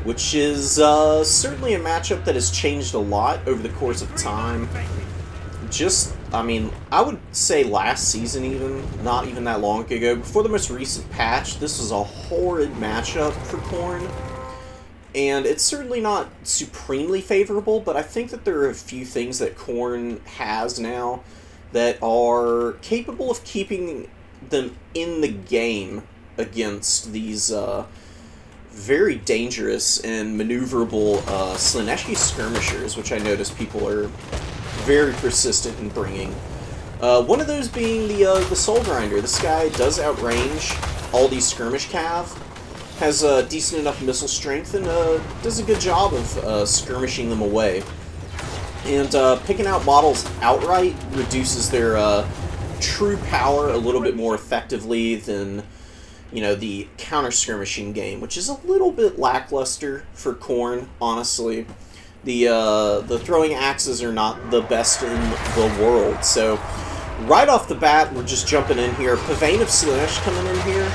which is certainly a matchup that has changed a lot over the course of time. I mean, I would say last season even, not even that long ago, before the most recent patch, this was a horrid matchup for Khorne. And it's certainly not supremely favorable, but I think that there are a few things that Khorne has now that are capable of keeping them in the game against these very dangerous and maneuverable Slaaneshi skirmishers, which I notice people are very persistent in bringing. One of those being the Soul Grinder. This guy does outrange all these skirmish cav, has decent enough missile strength, and does a good job of skirmishing them away. And picking out models outright reduces their true power a little bit more effectively than, you know, the counter-skirmishing game, which is a little bit lackluster for Khorne, honestly. The throwing axes are not the best in the world, so right off the bat, we're just jumping in here. Pavane of Slaaneshi coming in here,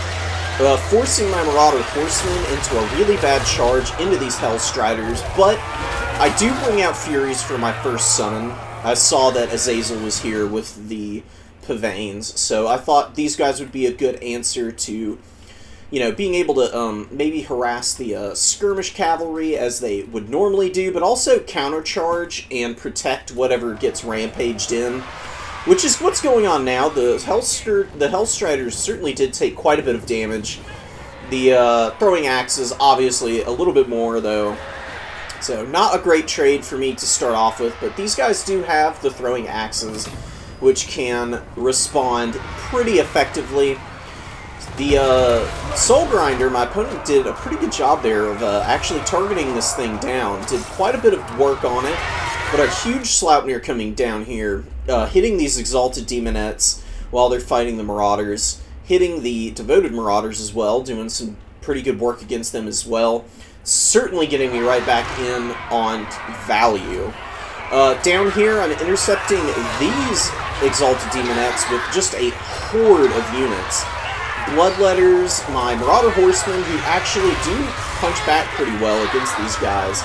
forcing my Marauder Horsemen into a really bad charge into these Hellstriders, but I do bring out Furies for my first summon. I saw that Azazel was here with the Pavanes, so I thought these guys would be a good answer to, you know, being able to maybe harass the skirmish cavalry as they would normally do, but also countercharge and protect whatever gets rampaged in, which is what's going on now. The Hellstriders certainly did take quite a bit of damage. The throwing axes, obviously, a little bit more, though. So, not a great trade for me to start off with, but these guys do have the throwing axes, which can respond pretty effectively. The Soul Grinder, my opponent did a pretty good job there of actually targeting this thing down. Did quite a bit of work on it, but a huge Sleipnir coming down here, hitting these Exalted Demonettes while they're fighting the Marauders, hitting the Devoted Marauders as well, doing some pretty good work against them as well. Certainly getting me right back in on value. Down here, I'm intercepting these Exalted Demonettes with just a horde of units. Bloodletters, my Marauder Horsemen, who actually do punch back pretty well against these guys,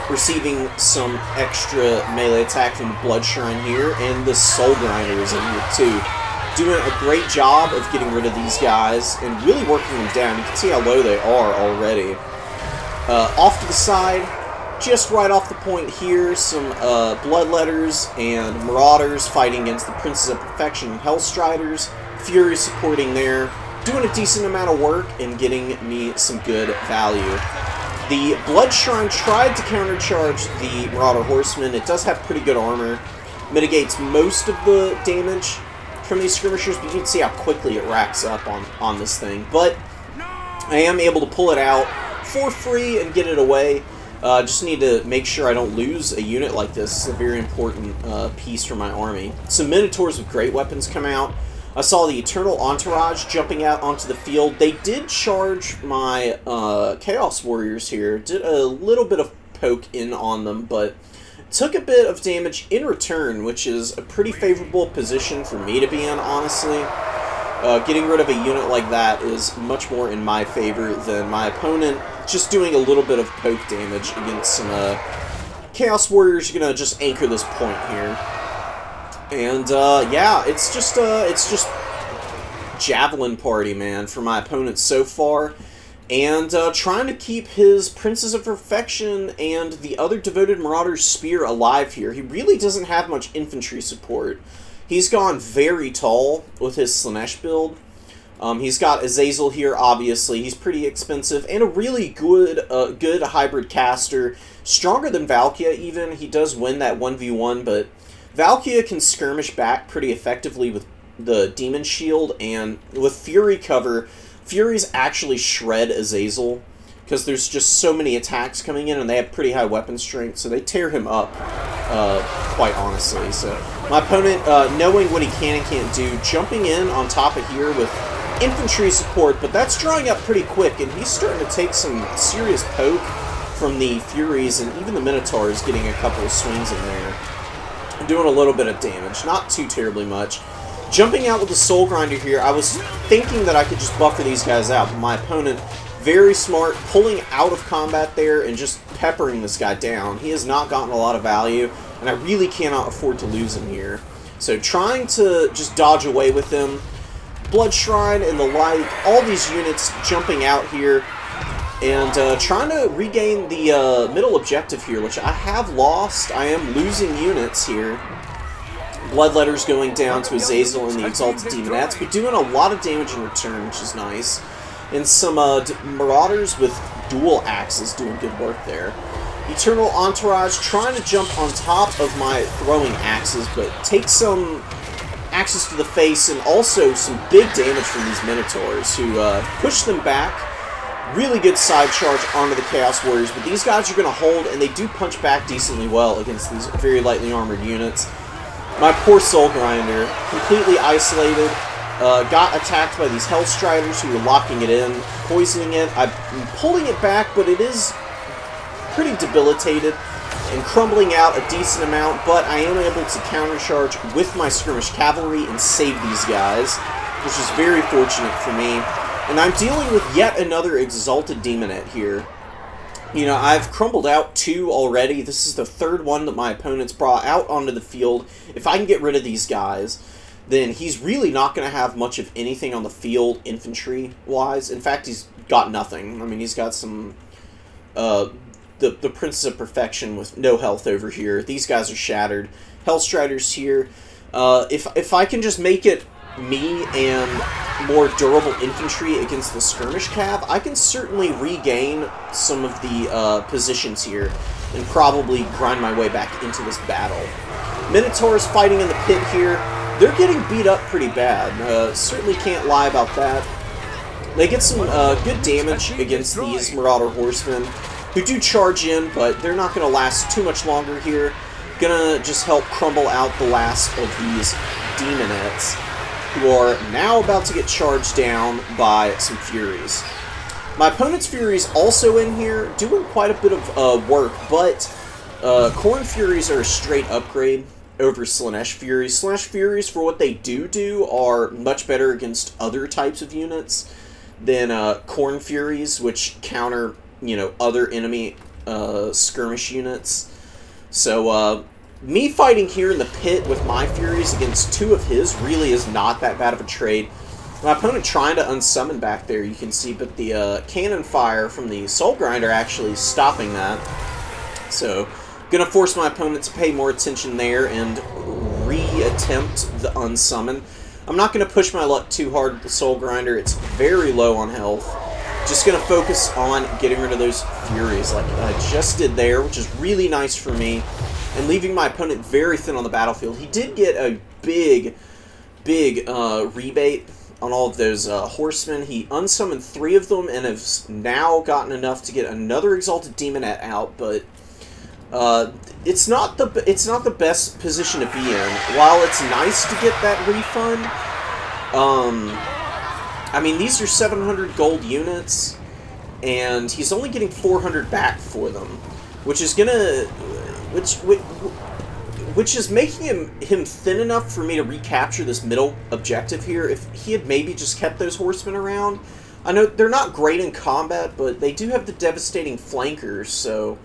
receiving some extra melee attack from the Blood Shrine here, and the Soul Grinder is in here too. Doing a great job of getting rid of these guys and really working them down. You can see how low they are already. Off to the side, just right off the point here, some Bloodletters and Marauders fighting against the Princes of Perfection and Hellstriders. Fury supporting there, doing a decent amount of work and getting me some good value. The Blood Shrine tried to countercharge the Marauder Horseman. It does have pretty good armor, mitigates most of the damage from these skirmishers, but you can see how quickly it racks up on this thing. But I am able to pull it out for free and get it away. Just need to make sure I don't lose a unit like this. It's a very important piece for my army. Some Minotaurs with great weapons come out. I saw the Eternal Entourage jumping out onto the field. They did charge my Chaos Warriors here. Did a little bit of poke in on them, but took a bit of damage in return, which is a pretty favorable position for me to be in, honestly. Getting rid of a unit like that is much more in my favor than my opponent just doing a little bit of poke damage against some Chaos Warriors. You're gonna just anchor this point here. And, yeah, it's just Javelin Party, man, for my opponent so far. And trying to keep his Princes of Perfection and the other Devoted Marauder's Spear alive here. He really doesn't have much infantry support. He's gone very tall with his Slaaneshi build. He's got Azazel here, obviously. He's pretty expensive and a really good hybrid caster. Stronger than Valkia, even. He does win that 1v1, but Valkia can skirmish back pretty effectively with the Demon Shield, and with Fury cover, Furies actually shred Azazel, because there's just so many attacks coming in, and they have pretty high weapon strength, so they tear him up, quite honestly. So my opponent, knowing what he can and can't do, jumping in on top of here with infantry support, but that's drawing up pretty quick, and he's starting to take some serious poke from the Furies, and even the Minotaur is getting a couple of swings in there. Doing a little bit of damage, not too terribly much. Jumping out with the Soul Grinder here, I was thinking that I could just buffer these guys out, but my opponent Very smart, pulling out of combat there and just peppering this guy down. He has not gotten a lot of value, and I really cannot afford to lose him here. So trying to just dodge away with him. Blood Shrine and the like, all these units jumping out here, and trying to regain the middle objective here, which I have lost. I am losing units here. Bloodletters going down to Azazel and the Exalted Demonettes, but doing a lot of damage in return, which is nice. And some Marauders with dual axes doing good work there. Eternal Entourage trying to jump on top of my throwing axes, but take some axes to the face and also some big damage from these Minotaurs, who push them back. Really good side charge onto the Chaos Warriors, but these guys are going to hold, and they do punch back decently well against these very lightly armored units. My poor Soul Grinder, completely isolated, got attacked by these Hellstriders who were locking it in, poisoning it. I'm pulling it back, but it is pretty debilitated and crumbling out a decent amount, but I am able to countercharge with my Skirmish Cavalry and save these guys, which is very fortunate for me. And I'm dealing with yet another Exalted Demonette here. You know, I've crumbled out 2 already. This is the 3rd one that my opponent's brought out onto the field. If I can get rid of these guys, then he's really not going to have much of anything on the field, infantry-wise. In fact, he's got nothing. I mean, he's got some... The Princess of Perfection with no health over here. These guys are shattered. Hellstriders here. If I can just make it me and more durable infantry against the Skirmish Cav, I can certainly regain some of the positions here and probably grind my way back into this battle. Minotaurs fighting in the pit here. They're getting beat up pretty bad. Certainly can't lie about that. They get some good damage against these Marauder Horsemen, who do charge in, but they're not going to last too much longer here. Gonna just help crumble out the last of these Demonettes, who are now about to get charged down by some Furies. My opponent's Furies also in here, doing quite a bit of work, but Khorne Furies are a straight upgrade over Slaaneshi Furies. Slaaneshi Furies, for what they do, are much better against other types of units than Khorne Furies, which counter, you know, other enemy skirmish units. So, me fighting here in the pit with my Furies against 2 of his really is not that bad of a trade. My opponent trying to unsummon back there, you can see, but the cannon fire from the Soul Grinder actually stopping that. So, gonna force my opponent to pay more attention there and re-attempt the unsummon. I'm not gonna push my luck too hard with the Soul Grinder. It's very low on health. Just gonna focus on getting rid of those Furies like I just did there, which is really nice for me, and leaving my opponent very thin on the battlefield. He did get a big rebate on all of those horsemen. He unsummoned 3 of them and has now gotten enough to get another Exalted Demonette out, but it's not the best position to be in. While it's nice to get that refund, I mean, these are 700 gold units, and he's only getting 400 back for them, which is gonna, which is making him thin enough for me to recapture this middle objective here. If he had maybe just kept those horsemen around, I know they're not great in combat, but they do have the devastating flankers, so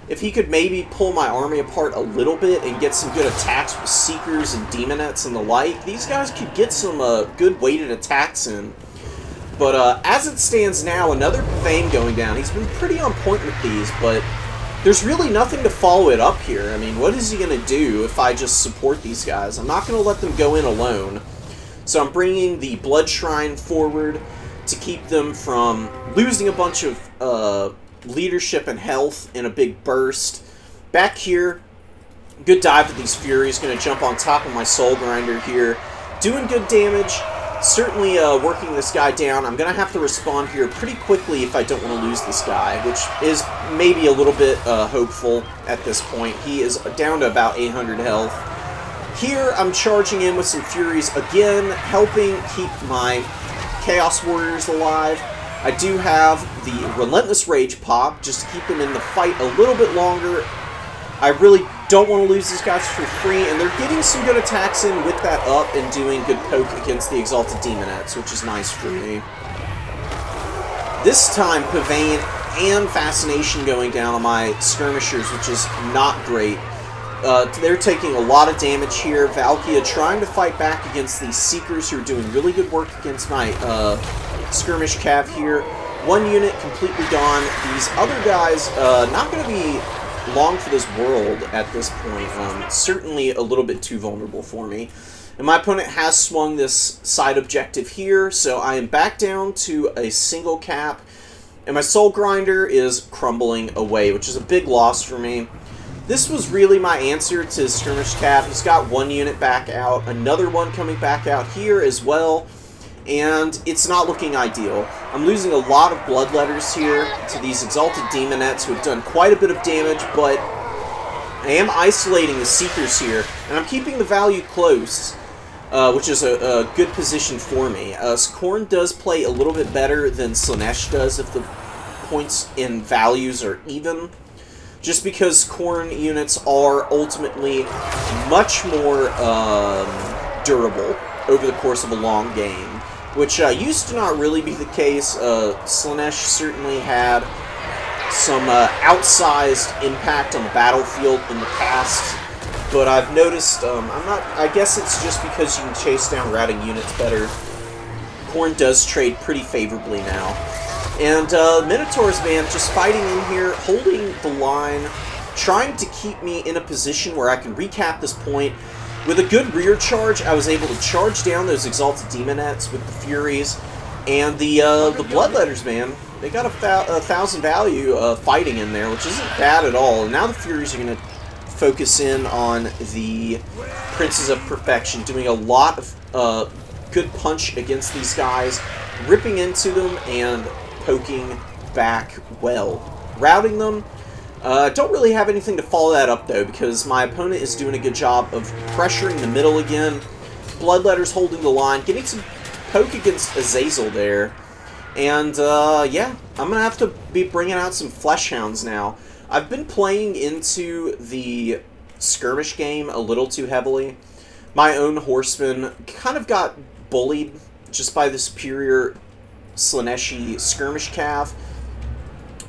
if he could maybe pull my army apart a little bit and get some good attacks with Seekers and Demonettes and the like, these guys could get some good weighted attacks in. But as it stands now, another Thane going down. He's been pretty on point with these, but there's really nothing to follow it up here. I mean, what is he going to do if I just support these guys? I'm not going to let them go in alone. So I'm bringing the Blood Shrine forward to keep them from losing a bunch of leadership and health in a big burst. Back here, good dive with these Furies. Going to jump on top of my Soul Grinder here. Doing good damage. Certainly working this guy down. I'm going to have to respond here pretty quickly if I don't want to lose this guy, which is maybe a little bit hopeful at this point. He is down to about 800 health. Here, I'm charging in with some Furies again, helping keep my Chaos Warriors alive. I do have the Relentless Rage pop, just to keep them in the fight a little bit longer. I really don't want to lose these guys for free, and they're getting some good attacks in with that up and doing good poke against the Exalted Demonettes, which is nice for me. This time, Pavane and Fascination going down on my skirmishers, which is not great. They're taking a lot of damage here. Valkia trying to fight back against these Seekers who are doing really good work against my skirmish cav here. One unit completely gone. These other guys not going to be long for this world at this point. Certainly a little bit too vulnerable for me. And my opponent has swung this side objective here, so I am back down to a single cap. And my Soul Grinder is crumbling away, which is a big loss for me. This was really my answer to his skirmish cap. He's got one unit back out, another one coming back out here as well, and it's not looking ideal. I'm losing a lot of bloodletters here to these Exalted Demonettes who have done quite a bit of damage, but I am isolating the Seekers here, and I'm keeping the value close, which is a good position for me. Khorne does play a little bit better than Slaaneshi does if the points in values are even, just because Khorne units are ultimately much more durable over the course of a long game, which used to not really be the case. Slaaneshi certainly had some outsized impact on the battlefield in the past, but I've noticed, I guess it's just because you can chase down routing units better. Khorne does trade pretty favorably now. And Minotaurs, man, just fighting in here, holding the line, trying to keep me in a position where I can recap this point. With a good rear charge, I was able to charge down those Exalted Demonettes with the Furies. And the Bloodletters, man, they got a 1,000 value fighting in there, which isn't bad at all. And now the Furies are going to focus in on the Princes of Perfection, doing a lot of good punch against these guys, ripping into them and poking back well. Routing them. Don't really have anything to follow that up, though, because my opponent is doing a good job of pressuring the middle again. Bloodletters holding the line, getting some poke against Azazel there. And, yeah, I'm going to have to be bringing out some Fleshhounds now. I've been playing into the skirmish game a little too heavily. My own horsemen kind of got bullied just by the superior Slaaneshi skirmish cav.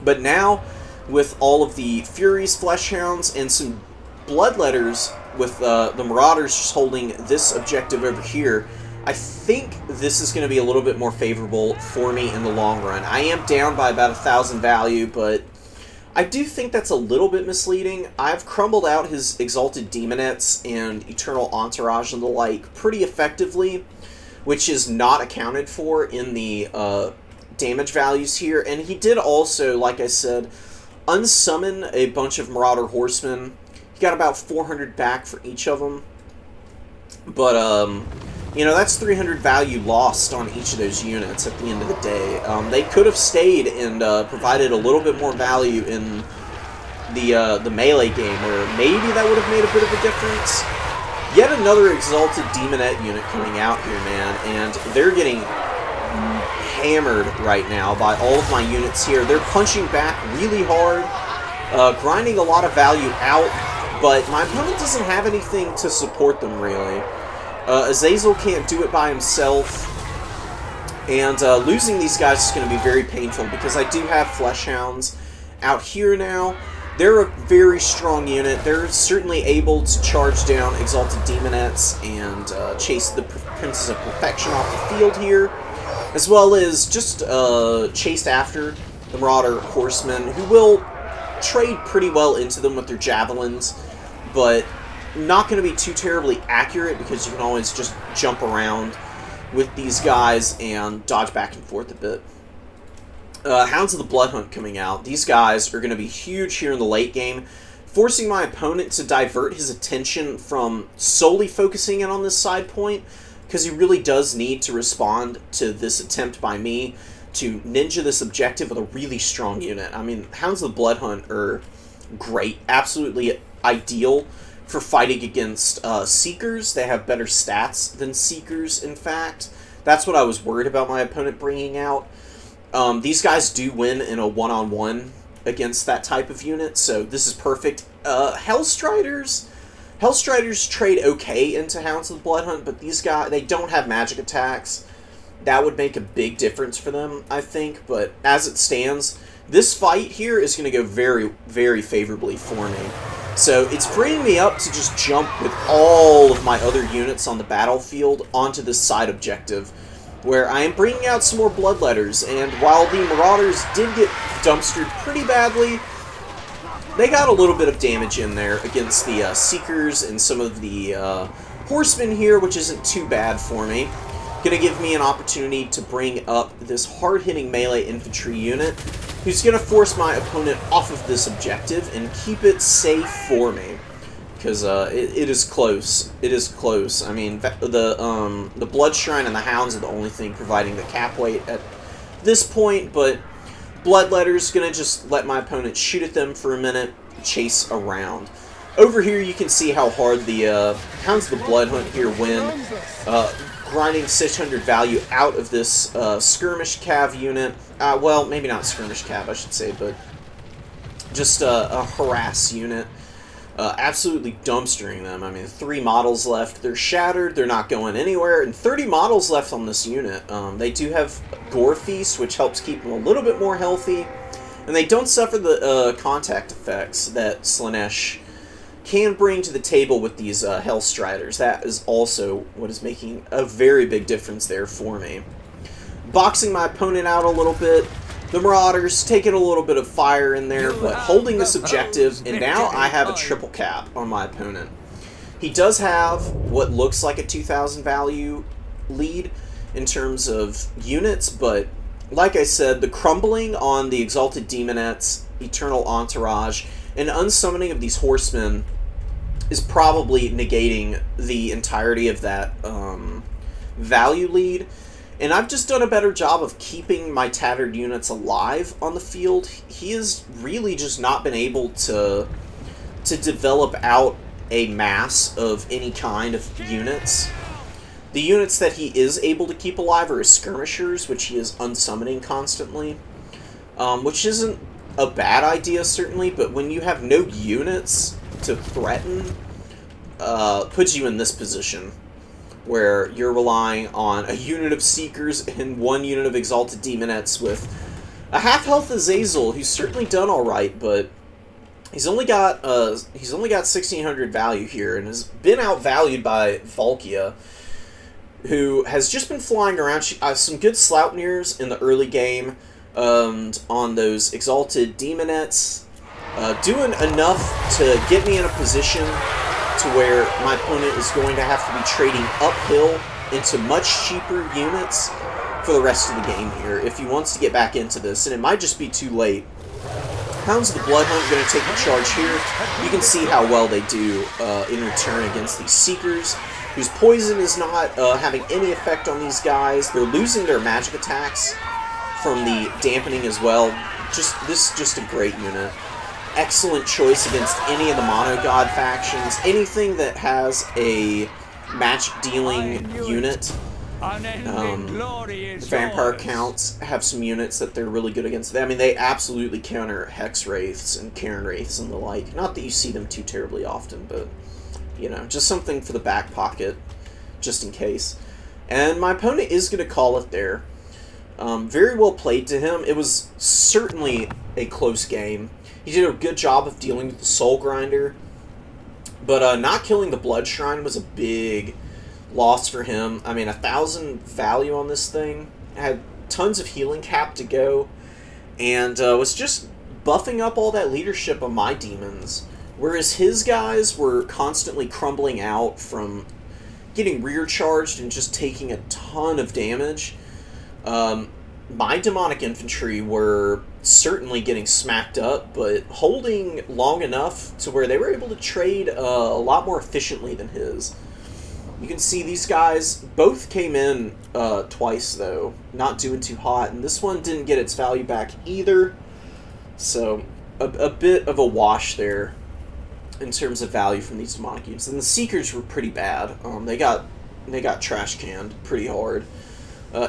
But now, with all of the Furies, Fleshhounds, and some Bloodletters with the Marauders just holding this objective over here, I think this is going to be a little bit more favorable for me in the long run. I am down by about 1,000 value, but I do think that's a little bit misleading. I've crumbled out his Exalted Demonettes and Eternal Entourage and the like pretty effectively, which is not accounted for in the damage values here. And he did also, like I said, unsummon a bunch of Marauder Horsemen. He got about 400 back for each of them. But, you know, that's 300 value lost on each of those units at the end of the day. They could have stayed and provided a little bit more value in the melee game, where maybe that would have made a bit of a difference. Yet another Exalted Demonette unit coming out here, man, and they're getting hammered right now by all of my units here. They're punching back really hard, grinding a lot of value out, but my opponent doesn't have anything to support them, really. Azazel can't do it by himself, and losing these guys is going to be very painful, because I do have Fleshhounds out here now. They're a very strong unit. They're certainly able to charge down Exalted Demonettes and chase the Princes of Perfection off the field here, as well as just chase after the Marauder Horsemen, who will trade pretty well into them with their Javelins, but not going to be too terribly accurate, because you can always just jump around with these guys and dodge back and forth a bit. Hounds of the Blood Hunt coming out. These guys are going to be huge here in the late game, forcing my opponent to divert his attention from solely focusing in on this side point, because he really does need to respond to this attempt by me to ninja this objective with a really strong unit. I mean, Hounds of the Blood Hunt are great, absolutely ideal for fighting against Seekers. They have better stats than Seekers, in fact. That's what I was worried about my opponent bringing out. These guys do win in a one-on-one against that type of unit, so this is perfect. Hellstriders trade okay into Hounds of the Blood Hunt, but these guys, they don't have magic attacks. that would make a big difference for them, I think. But as it stands, this fight here is going to go very, very favorably for me. So it's freeing me up to just jump with all of my other units on the battlefield onto this side objective, where I am bringing out some more bloodletters. And while the Marauders did get dumpstered pretty badly, they got a little bit of damage in there against the Seekers and some of the Horsemen here, which isn't too bad for me. Going to give me an opportunity to bring up this hard-hitting melee infantry unit, who's going to force my opponent off of this objective and keep it safe for me. Because it is close. It is close. I mean, the Blood Shrine and the Hounds are the only thing providing the cap weight at this point, but Bloodletter's going to just let my opponent shoot at them for a minute, chase around. Over here you can see how hard the Hounds of the Blood Hunt here win, grinding 600 value out of this Skirmish Cav unit. Well, maybe not Skirmish Cav, I should say, but just a Harass unit. Absolutely dumpstering them. I mean, 3 models left. They're shattered. They're not going anywhere. And 30 models left on this unit. They do have Gore Feast, which helps keep them a little bit more healthy. And they don't suffer the contact effects that Slaaneshi can bring to the table with these Hellstriders. That is also what is making a very big difference there for me. Boxing my opponent out a little bit. The Marauders taking a little bit of fire in there, but holding this objective, and now I have a triple cap on my opponent. He does have what looks like a 2,000 value lead in terms of units, but like I said, the crumbling on the Exalted Demonettes, Eternal Entourage, and unsummoning of these Horsemen is probably negating the entirety of that value lead. And I've just done a better job of keeping my tattered units alive on the field. He has really just not been able to develop out a mass of any kind of units. The units that he is able to keep alive are his skirmishers, which he is unsummoning constantly. Which isn't a bad idea, certainly, but when you have no units to threaten, puts you in this position, where you're relying on a unit of Seekers and 1 unit of Exalted Demonettes with a half-health Azazel, who's certainly done alright, but he's only got 1,600 value here, and has been outvalued by Valkia, who has just been flying around. Some good Sloughtneers in the early game, on those Exalted Demonettes, doing enough to get me in a position to where my opponent is going to have to be trading uphill into much cheaper units for the rest of the game here if he wants to get back into this, and it might just be too late. Hounds of the Blood Hunt are going to take the charge here. You can see how well they do in return against these Seekers, whose poison is not having any effect on these guys. They're losing their magic attacks from the dampening as well. This is just a great unit. Excellent choice against any of the Mono-God factions. Anything that has a magic-dealing unit. The Vampire Counts have some units that they're really good against. I mean, they absolutely counter Hex Wraiths and Cairn Wraiths and the like. Not that you see them too terribly often, but, you know, just something for the back pocket, just in case. And my opponent is going to call it there. Very well played to him. It was certainly a close game. He did a good job of dealing with the Soul Grinder, but not killing the Blood Shrine was a big loss for him. I mean, 1,000 value on this thing, had tons of healing cap to go, and was just buffing up all that leadership of my demons, whereas his guys were constantly crumbling out from getting rear charged and just taking a ton of damage. My demonic infantry were certainly getting smacked up, but holding long enough to where they were able to trade a lot more efficiently than his. You can see these guys both came in twice, though, not doing too hot, and this one didn't get its value back either, so a bit of a wash there in terms of value from these demonic units. And the Seekers were pretty bad. They got trash canned pretty hard.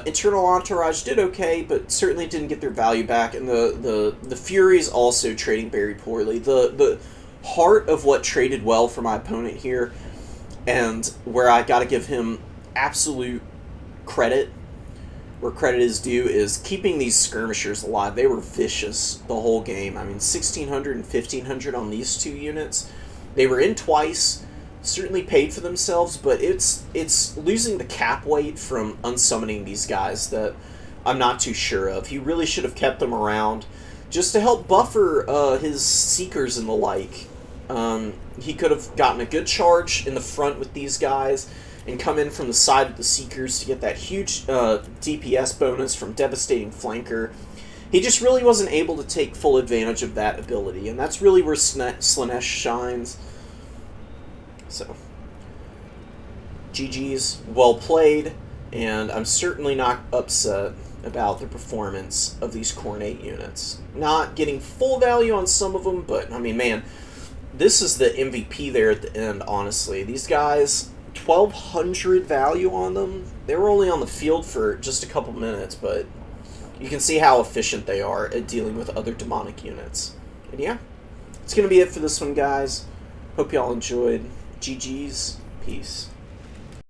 Internal Entourage did okay, but certainly didn't get their value back, and the Furies also trading very poorly. The heart of what traded well for my opponent here, and where I got to give him absolute credit, where credit is due, is keeping these skirmishers alive. They were vicious the whole game. I mean, 1,600 and 1,500 on these two units. They were in twice, certainly paid for themselves, but it's losing the cap weight from unsummoning these guys that I'm not too sure of. He really should have kept them around just to help buffer his Seekers and the like. He could have gotten a good charge in the front with these guys and come in from the side of the Seekers to get that huge DPS bonus from Devastating Flanker. He just really wasn't able to take full advantage of that ability, and that's really where Slaaneshi shines. So, GG's, well played, and I'm certainly not upset about the performance of these Khornate units. Not getting full value on some of them, but, I mean, man, this is the MVP there at the end, honestly. These guys, 1,200 value on them. They were only on the field for just a couple minutes, but you can see how efficient they are at dealing with other demonic units. And yeah, it's going to be it for this one, guys. Hope y'all enjoyed. GG's. Peace.